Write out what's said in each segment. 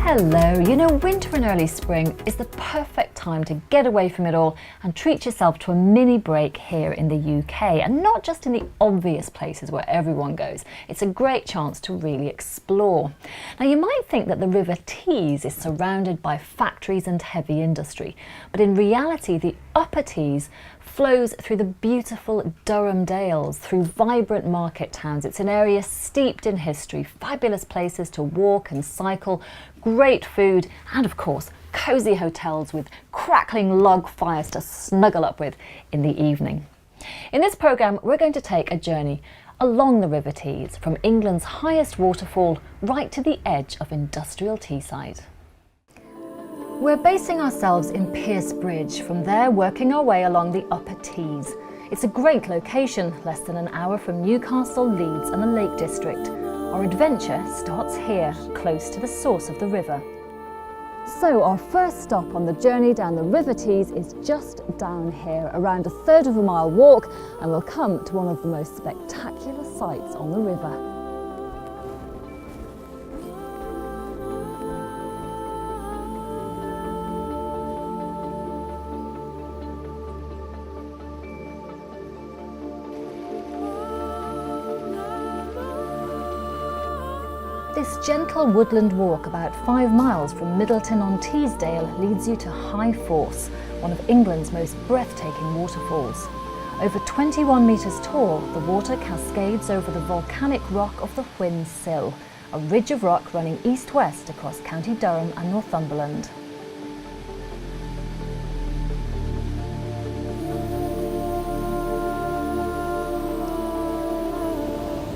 Hello, you know, winter and early spring is the perfect time to get away from it all and treat yourself to a mini break here in the UK, and not just in the obvious places where everyone goes. It's a great chance to really explore. Now, you might think that the River Tees is surrounded by factories and heavy industry, but in reality the Upper Tees flows through the beautiful Durham Dales, through vibrant market towns. It's an area steeped in history, fabulous places to walk and cycle, great food, and of course cosy hotels with crackling log fires to snuggle up with in the evening. In this programme we're going to take a journey along the River Tees, from England's highest waterfall right to the edge of industrial Teesside. We're basing ourselves in Pierce Bridge, from there working our way along the Upper Tees. It's a great location, less than an hour from Newcastle, Leeds and the Lake District. Our adventure starts here, close to the source of the river. So our first stop on the journey down the River Tees is just down here, around a third of a mile walk, and we'll come to one of the most spectacular sights on the river. This gentle woodland walk about 5 miles from Middleton on Teesdale leads you to High Force, one of England's most breathtaking waterfalls. Over 21 metres tall, the water cascades over the volcanic rock of the Whin Sill, a ridge of rock running east-west across County Durham and Northumberland.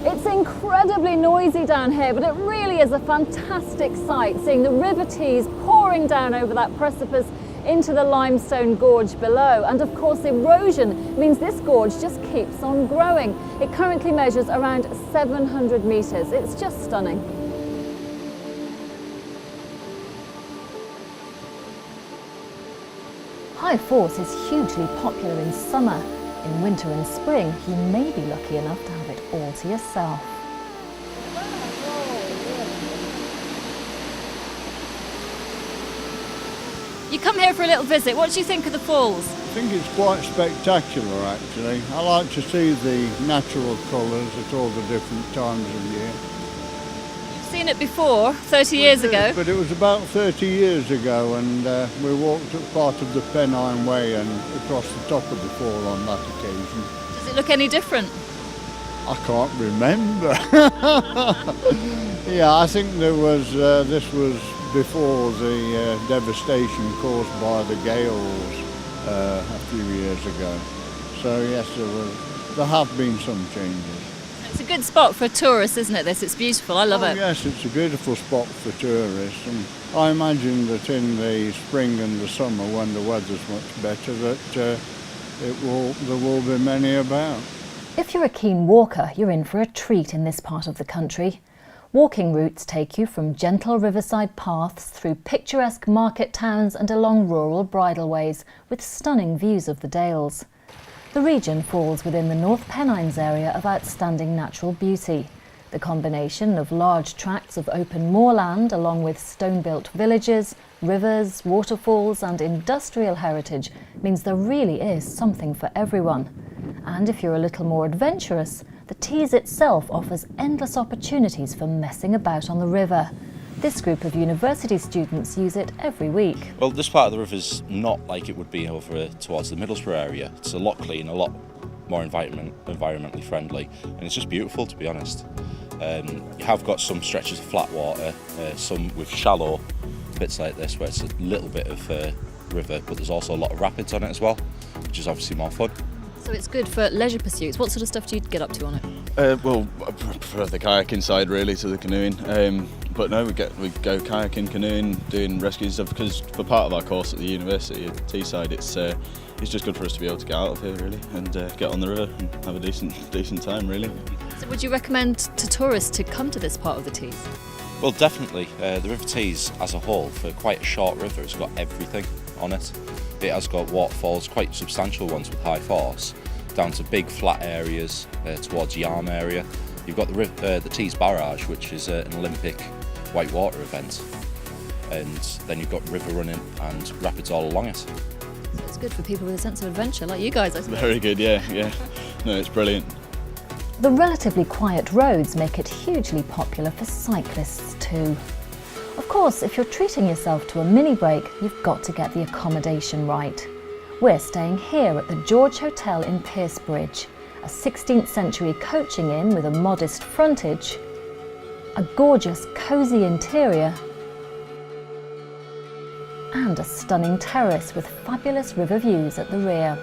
It's incredibly noisy down here, but it really is a fantastic sight, seeing the River Tees pouring down over that precipice into the limestone gorge below. And of course erosion means this gorge just keeps on growing. It currently measures around 700 metres. It's just stunning. High Force is hugely popular in summer. In winter and spring, you may be lucky enough to have it all to yourself. You come here for a little visit. What do you think of the falls? I think it's quite spectacular actually. I like to see the natural colours at all the different times of year. You've seen it before, 30 years ago. But it was about 30 years ago, and we walked up part of the Pennine Way and across the top of the fall on that occasion. Does it look any different? I can't remember. Yeah, I think there was. This was before the devastation caused by the gales a few years ago. So yes, there have been some changes. It's a good spot for tourists, isn't it, this? It's beautiful, I love it. Yes, it's a beautiful spot for tourists, and I imagine that in the spring and the summer, when the weather's much better, that there will be many about. If you're a keen walker, you're in for a treat in this part of the country. Walking routes take you from gentle riverside paths through picturesque market towns and along rural bridleways with stunning views of the Dales. The region falls within the North Pennines area of outstanding natural beauty. The combination of large tracts of open moorland along with stone-built villages, rivers, waterfalls and industrial heritage means there really is something for everyone. And if you're a little more adventurous, the Tees itself offers endless opportunities for messing about on the river. This group of university students use it every week. Well, this part of the river's not like it would be over towards the Middlesborough area. It's a lot cleaner, a lot more environmentally friendly, and it's just beautiful, to be honest. You have got some stretches of flat water, some with shallow bits like this where it's a little bit of river, but there's also a lot of rapids on it as well, which is obviously more fun. So it's good for leisure pursuits. What sort of stuff do you get up to on it? Well, I prefer the kayaking side really to the canoeing. But no, we go kayaking, canoeing, doing rescue stuff, because for part of our course at the university at Teesside, it's just good for us to be able to get out of here really and get on the river and have a decent time really. So would you recommend to tourists to come to this part of the Tees? Well, definitely. The River Tees as a whole, for quite a short river, it's got everything on it. It has got waterfalls, quite substantial ones with High Force, down to big flat areas towards Yarm area. You've got the Tees Barrage, which is an Olympic whitewater event. and then you've got river running and rapids all along it. So it's good for people with a sense of adventure, like you guys, I suppose. Very good, yeah. No, it's brilliant. The relatively quiet roads make it hugely popular for cyclists too. Of course, if you're treating yourself to a mini break, you've got to get the accommodation right. We're staying here at the George Hotel in Piercebridge, a 16th century coaching inn with a modest frontage, a gorgeous cosy interior, and a stunning terrace with fabulous river views at the rear.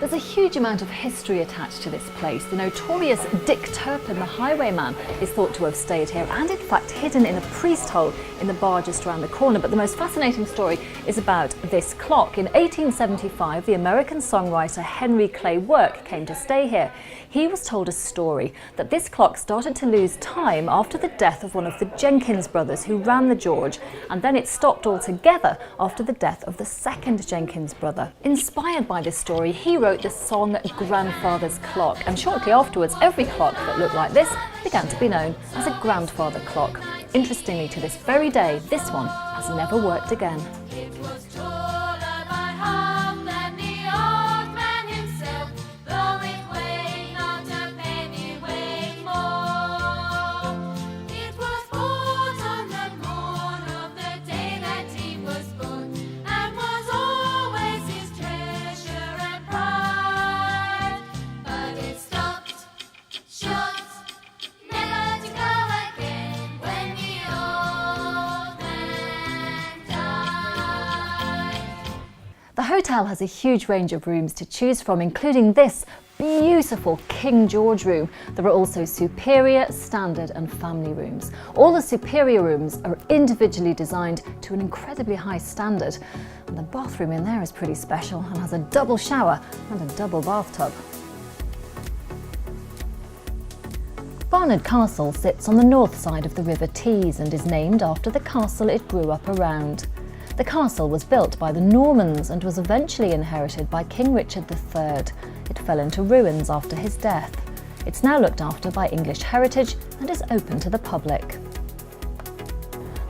There's a huge amount of history attached to this place. The notorious Dick Turpin, the highwayman, is thought to have stayed here and in fact hidden in a priest hole in the bar just around the corner. But the most fascinating story is about this clock. In 1875, the American songwriter Henry Clay Work came to stay here. He was told a story that this clock started to lose time after the death of one of the Jenkins brothers who ran the George, and then it stopped altogether after the death of the second Jenkins brother. Inspired by this story, he wrote the song Grandfather's Clock, and shortly afterwards every clock that looked like this began to be known as a grandfather clock. Interestingly, to this very day, this one has never worked again. The hotel has a huge range of rooms to choose from, including this beautiful King George room. There are also superior, standard and family rooms. All the superior rooms are individually designed to an incredibly high standard, and the bathroom in there is pretty special and has a double shower and a double bathtub. Barnard Castle sits on the north side of the River Tees and is named after the castle it grew up around. The castle was built by the Normans and was eventually inherited by King Richard III. It fell into ruins after his death. It's now looked after by English Heritage and is open to the public.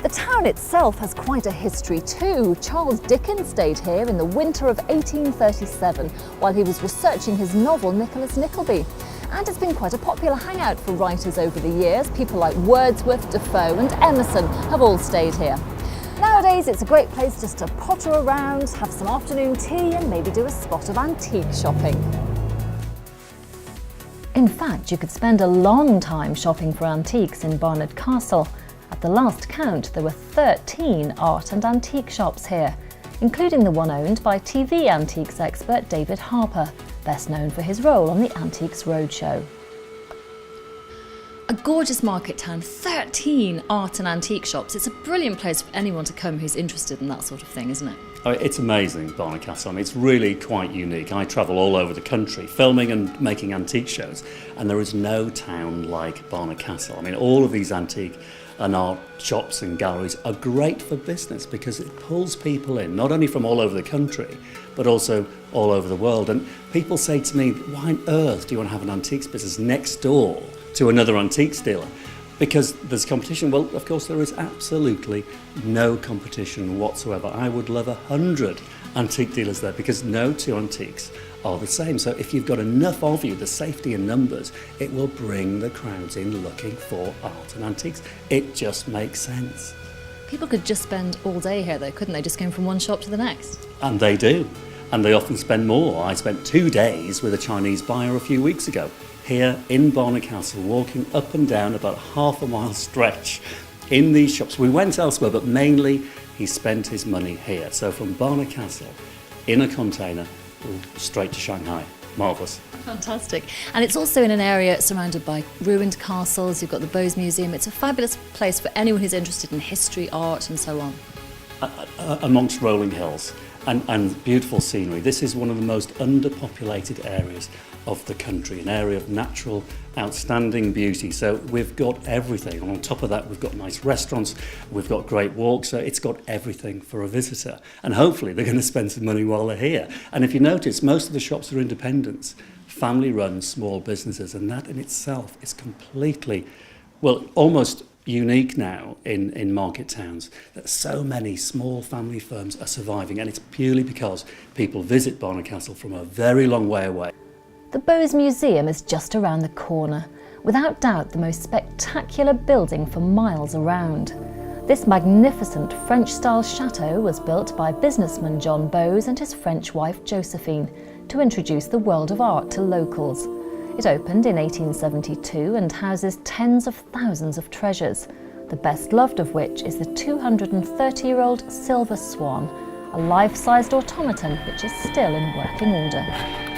The town itself has quite a history too. Charles Dickens stayed here in the winter of 1837 while he was researching his novel Nicholas Nickleby. And it's been quite a popular hangout for writers over the years. People like Wordsworth, Defoe and Emerson have all stayed here. Nowadays, it's a great place just to potter around, have some afternoon tea and maybe do a spot of antique shopping. In fact, you could spend a long time shopping for antiques in Barnard Castle. At the last count, there were 13 art and antique shops here, including the one owned by TV antiques expert David Harper, best known for his role on the Antiques Roadshow. A gorgeous market town, 13 art and antique shops. It's a brilliant place for anyone to come who's interested in that sort of thing, isn't it? Oh, it's amazing, Barnard Castle. I mean, it's really quite unique. I travel all over the country filming and making antique shows, and there is no town like Barnard Castle. I mean, all of these antique and art shops and galleries are great for business because it pulls people in, not only from all over the country, but also all over the world. And people say to me, why on earth do you want to have an antiques business next door to another antiques dealer? Because there's competition. Well, of course, there is absolutely no competition whatsoever. I would love 100 antique dealers there because no two antiques are the same. So if you've got enough of you, the safety in numbers, it will bring the crowds in looking for art and antiques. It just makes sense. People could just spend all day here though, couldn't they? Just going from one shop to the next. And they do. And they often spend more. I spent 2 days with a Chinese buyer a few weeks ago here in Barnard Castle, walking up and down about half a mile stretch in these shops. We went elsewhere, but mainly he spent his money here. So from Barnard Castle, in a container, straight to Shanghai. Marvellous. Fantastic. And it's also in an area surrounded by ruined castles. You've got the Bowes Museum. It's a fabulous place for anyone who's interested in history, art and so on. Amongst rolling hills and beautiful scenery. This is one of the most underpopulated areas of the country, an area of natural, outstanding beauty. So we've got everything. And on top of that, we've got nice restaurants, we've got great walks, so it's got everything for a visitor. And hopefully they're going to spend some money while they're here. And if you notice, most of the shops are independents, family-run small businesses, and that in itself is completely well, almost unique now in market towns that so many small family firms are surviving, and it's purely because people visit Barnard Castle from a very long way away. The Bowes Museum is just around the corner, without doubt the most spectacular building for miles around. This magnificent French-style chateau was built by businessman John Bowes and his French wife Josephine to introduce the world of art to locals. It opened in 1872 and houses tens of thousands of treasures, the best loved of which is the 230-year-old Silver Swan, a life-sized automaton which is still in working order.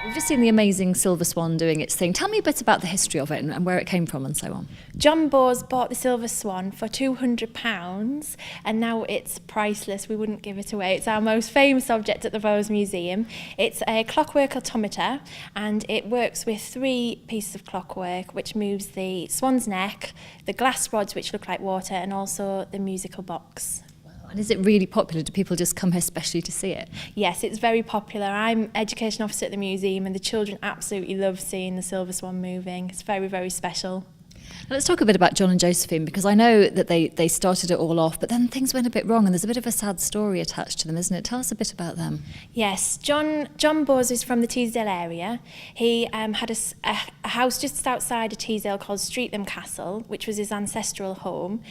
We've just seen the amazing Silver Swan doing its thing. Tell me a bit about the history of it and where it came from and so on. John Bowes bought the Silver Swan for £200 and now it's priceless. We wouldn't give it away. It's our most famous object at the Bowes Museum. It's a clockwork automata and it works with 3 pieces of clockwork which moves the swan's neck, the glass rods which look like water, and also the musical box. And is it really popular? Do people just come here specially to see it? Yes, it's very popular. I'm education officer at the museum and the children absolutely love seeing the Silver Swan moving. It's very, very special. Now let's talk a bit about John and Josephine, because I know that they started it all off, but then things went a bit wrong and there's a bit of a sad story attached to them, isn't it? Tell us a bit about them. Yes, John Bowes is from the Teesdale area. He had a house just outside of Teesdale called Streatham Castle, which was his ancestral home.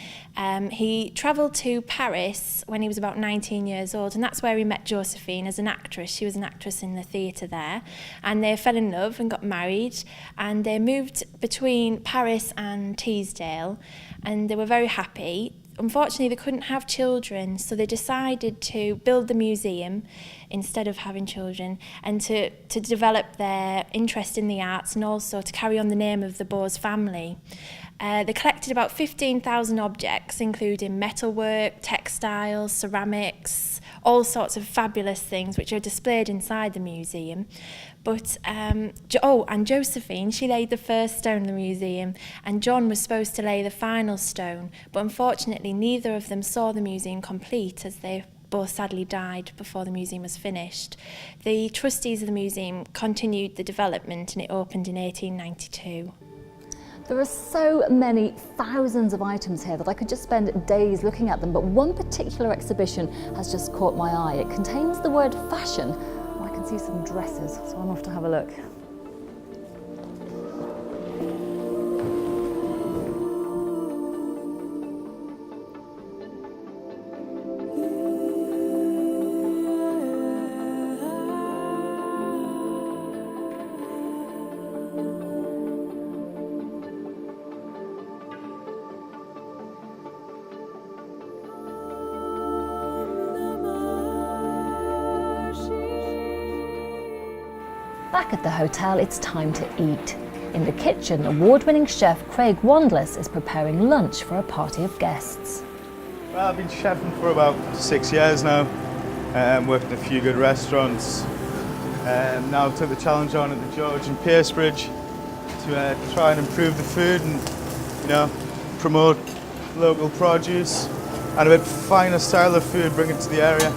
He travelled to Paris when he was about 19 years old, and that's where he met Josephine as an actress. She was an actress in the theatre there, and they fell in love and got married, and they moved between Paris and Teesdale, and they were very happy. Unfortunately, they couldn't have children, so they decided to build the museum instead of having children, and to develop their interest in the arts and also to carry on the name of the Bowes family. They collected about 15,000 objects, including metalwork, textiles, ceramics, all sorts of fabulous things which are displayed inside the museum. But, and Josephine, she laid the first stone in the museum, and John was supposed to lay the final stone, but unfortunately neither of them saw the museum complete, as they both sadly died before the museum was finished. The trustees of the museum continued the development, and it opened in 1892. There are so many thousands of items here that I could just spend days looking at them, but one particular exhibition has just caught my eye. It contains the word fashion. I can see some dresses, so I'm off to have a look. Back at the hotel, it's time to eat. In the kitchen, award-winning chef Craig Wandless is preparing lunch for a party of guests. Well, I've been chefing for about 6 years now, worked in a few good restaurants. Now I took the challenge on at the George and Piercebridge to try and improve the food and, promote local produce and a bit finer style of food, bring it to the area.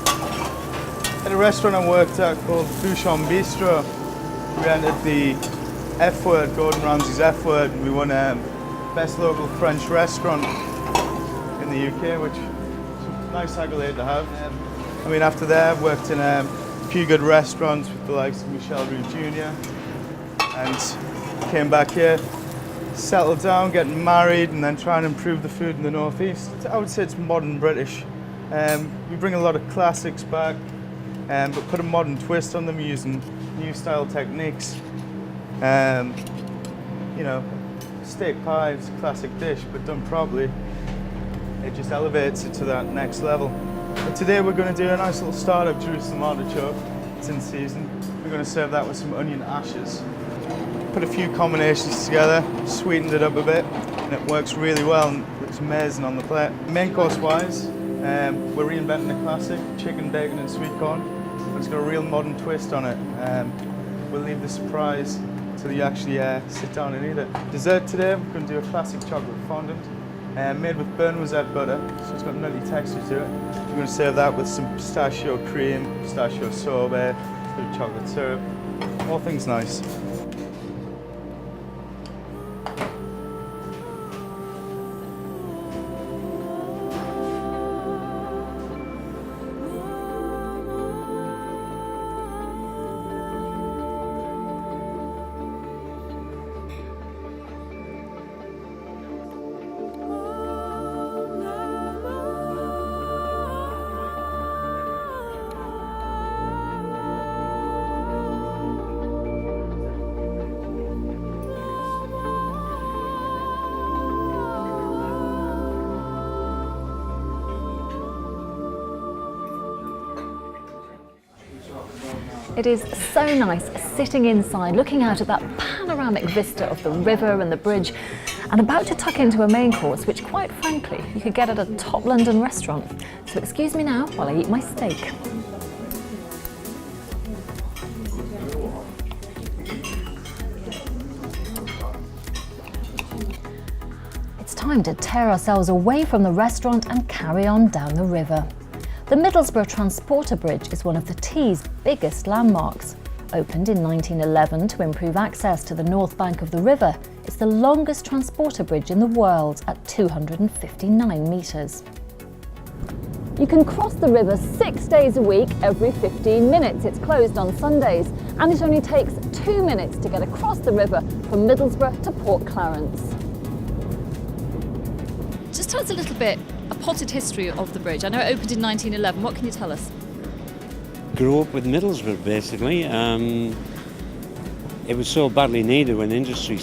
At a restaurant I worked at called Bouchon Bistro, we entered the F Word, Gordon Ramsay's F Word, and we won Best Local French Restaurant in the UK, which is a nice accolade to have. After that, I worked in a few good restaurants with the likes of Michel Roux Jr. and came back here, settled down, getting married, and then trying to improve the food in the Northeast. I would say it's modern British. We bring a lot of classics back, but put a modern twist on them using new style techniques. Steak pie is a classic dish, but done properly, it just elevates it to that next level. But today we're going to do a nice little starter Jerusalem artichoke. It's in season. We're going to serve that with some onion ashes. Put a few combinations together, sweetened it up a bit, and it works really well and looks amazing on the plate. Main course wise, We're reinventing the classic, chicken, bacon and sweet corn. It's got a real modern twist on it. We'll leave the surprise till you actually sit down and eat it. Dessert today, we're going to do a classic chocolate fondant made with burnt rosette butter, so it's got a nutty texture to it. We're going to serve that with some pistachio cream, pistachio sorbet, a bit of chocolate syrup, all things nice. It is so nice sitting inside, looking out at that panoramic vista of the river and the bridge, and about to tuck into a main course, which quite frankly, you could get at a top London restaurant. So excuse me now while I eat my steak. It's time to tear ourselves away from the restaurant and carry on down the river. The Middlesborough Transporter Bridge is one of the Tees' biggest landmarks. Opened in 1911 to improve access to the north bank of the river, it's the longest transporter bridge in the world at 259 metres. You can cross the river 6 days a week, every 15 minutes. It's closed on Sundays, and it only takes 2 minutes to get across the river from Middlesbrough to Port Clarence. Just tell us a little bit, a potted history of the bridge. I know it opened in 1911. What can you tell us? Grew up with Middlesbrough, basically. It was so badly needed when industry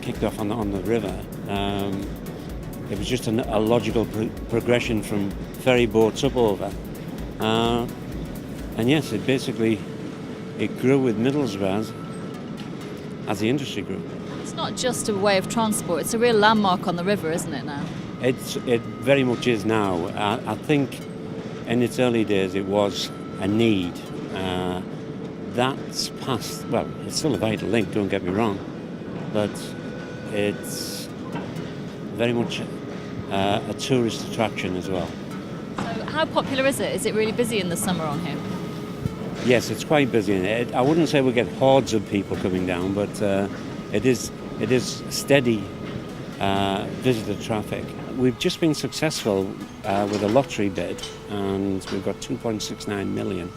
kicked off on the river. It was just a logical progression from ferry boats up over. And yes, it grew with Middlesbrough as the industry grew. It's not just a way of transport, it's a real landmark on the river, isn't it now? It very much is now. I think in its early days it was a need. That's past, well, it's still a vital link, don't get me wrong, but it's very much a tourist attraction as well. So how popular is it? Is it really busy in the summer on here? Yes, it's quite busy. I wouldn't say we get hordes of people coming down, but it is steady visitor traffic. We've just been successful with a lottery bid, and we've got 2.69 million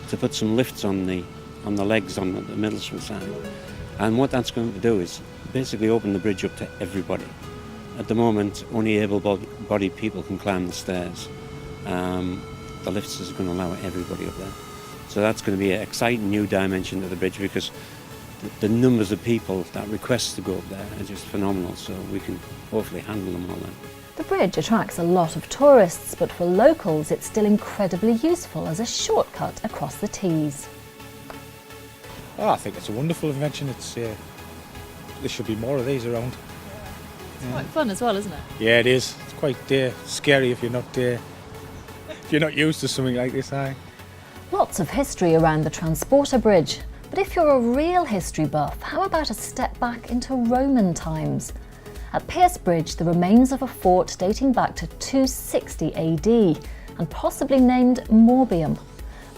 to put some lifts on the legs on the Middlesbrough side. And what that's going to do is basically open the bridge up to everybody. At the moment, only able-bodied people can climb the stairs. The lifts is going to allow everybody up there. So that's going to be an exciting new dimension to the bridge, because the numbers of people that request to go up there are just phenomenal, so we can hopefully handle them all then. The bridge attracts a lot of tourists, but for locals it's still incredibly useful as a shortcut across the Tees. Oh, I think it's a wonderful invention. There should be more of these around. It's quite fun as well, isn't it? Yeah, it is. It's quite scary if you're not used to something like this. Lots of history around the Transporter Bridge, but if you're a real history buff, how about a step back into Roman times? At Pierce Bridge, the remains of a fort dating back to 260 AD and possibly named Morbium.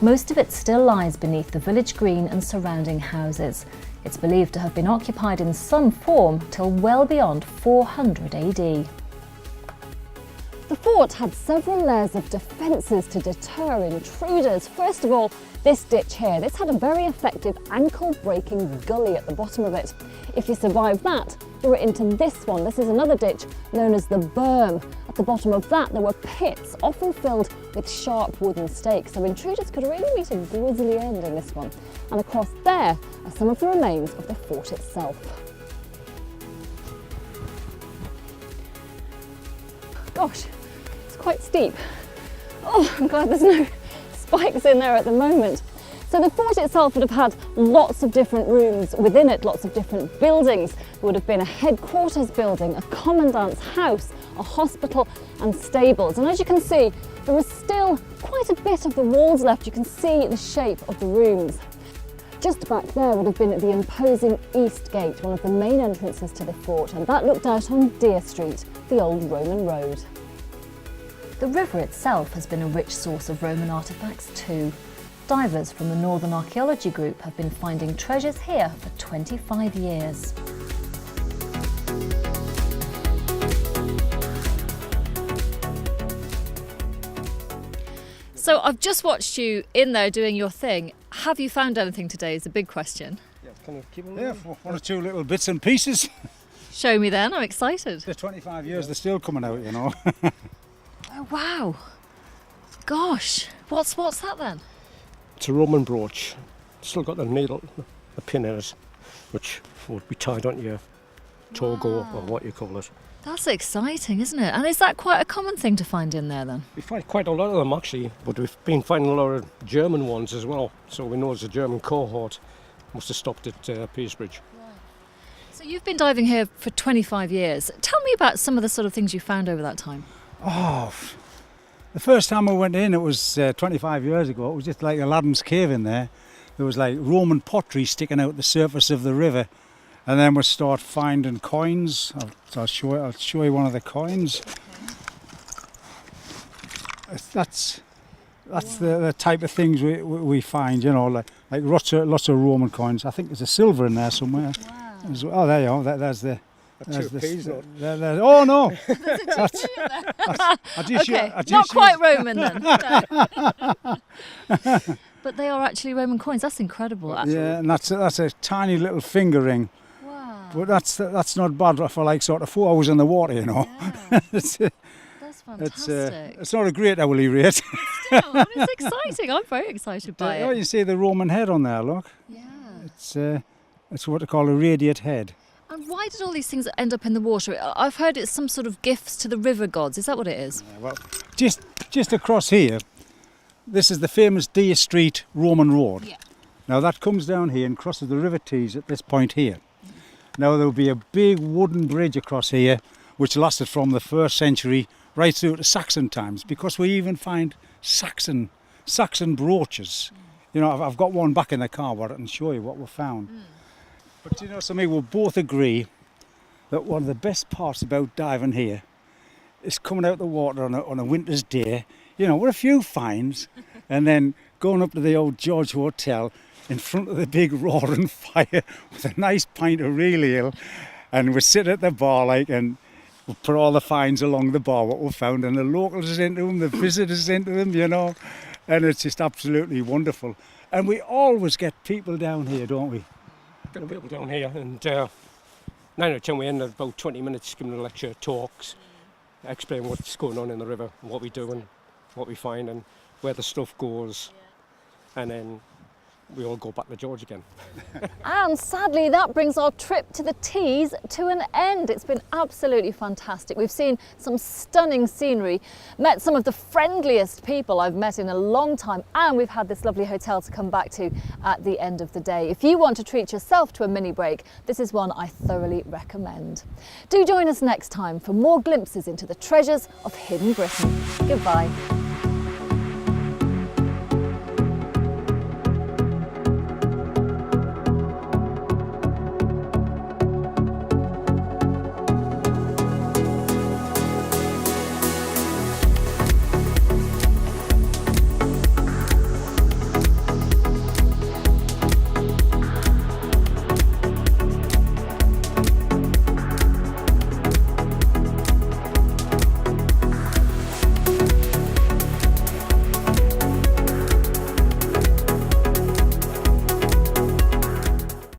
Most of it still lies beneath the village green and surrounding houses. It's believed to have been occupied in some form till well beyond 400 AD. The fort had several layers of defences to deter intruders. First of all, this ditch here. This had a very effective ankle-breaking gully at the bottom of it. If you survived that, you were into this one. This is another ditch known as the berm. At the bottom of that, there were pits, often filled with sharp wooden stakes, so intruders could really meet a grisly end in this one. And across there are some of the remains of the fort itself. Gosh, it's quite steep. Oh, I'm glad there's no spikes in there at the moment. So the fort itself would have had lots of different rooms within it, lots of different buildings. There would have been a headquarters building, a commandant's house, a hospital and stables. And as you can see, there is still quite a bit of the walls left. You can see the shape of the rooms. Just back there would have been the imposing East Gate, one of the main entrances to the fort, and that looked out on Deer Street, the old Roman road. The river itself has been a rich source of Roman artefacts too. Divers from the Northern Archaeology Group have been finding treasures here for 25 years. So I've just watched you in there doing your thing. Have you found anything today is a big question. Yeah, one or two little bits and pieces. Show me then, I'm excited. The 25 years, they're still coming out, you know. Oh wow, gosh, what's that then? It's a Roman brooch. Still got the needle, the pin in it, which would be tied onto your togo or what you call it. That's exciting, isn't it? And is that quite a common thing to find in there then? We find quite a lot of them actually, but we've been finding a lot of German ones as well. So we know it's a German cohort. Must have stopped at Petersbridge. So you've been diving here for 25 years. Tell me about some of the sort of things you found over that time. Oh, the first time I went in, it was 25 years ago. It was just like Aladdin's cave in there. There was like Roman pottery sticking out the surface of the river, and then we start finding coins. I'll show you one of the coins. That's the type of things we find, you know, like lots of Roman coins. I think there's a silver in there somewhere. Wow. Oh, there you are. There's the. Oh no! Okay, not quite Roman then. But they are actually Roman coins. That's incredible. Yeah, and that's a tiny little finger ring. Wow. But that's not bad for like sort of 4 hours in the water, you know. Yeah. That's fantastic. It's not a great hourly rate. Still, it's exciting. I'm very excited by it. Oh, you see the Roman head on there, look. Yeah. It's what they call a radiate head. And why did all these things end up in the water? I've heard it's some sort of gifts to the river gods. Is that what it is? Yeah, well, just across here, this is the famous Deer Street Roman road. Yeah. Now that comes down here and crosses the River Tees at this point here. Now there'll be a big wooden bridge across here which lasted from the 1st century right through to Saxon times, because we even find Saxon brooches. You know, I've got one back in the car where I can show you what we found. But you know something, we'll both agree that one of the best parts about diving here is coming out the water on a winter's day, you know, with a few finds, and then going up to the old George Hotel in front of the big roaring fire with a nice pint of real ale, and we sit at the bar and we put all the finds along the bar what we found, and the locals is into them, the visitors into them, you know, and it's just absolutely wonderful. And we always get people down here, don't we? Got people down here, and 9 out of 10 we end about 20 minutes giving a lecture, talks, explain what's going on in the river, what we do and what we find and where the stuff goes, and then we all go back to George again. And sadly, that brings our trip to the Tees to an end. It's been absolutely fantastic. We've seen some stunning scenery, met some of the friendliest people I've met in a long time, and we've had this lovely hotel to come back to at the end of the day. If you want to treat yourself to a mini break, this is one I thoroughly recommend. Do join us next time for more glimpses into the treasures of hidden Britain. Goodbye.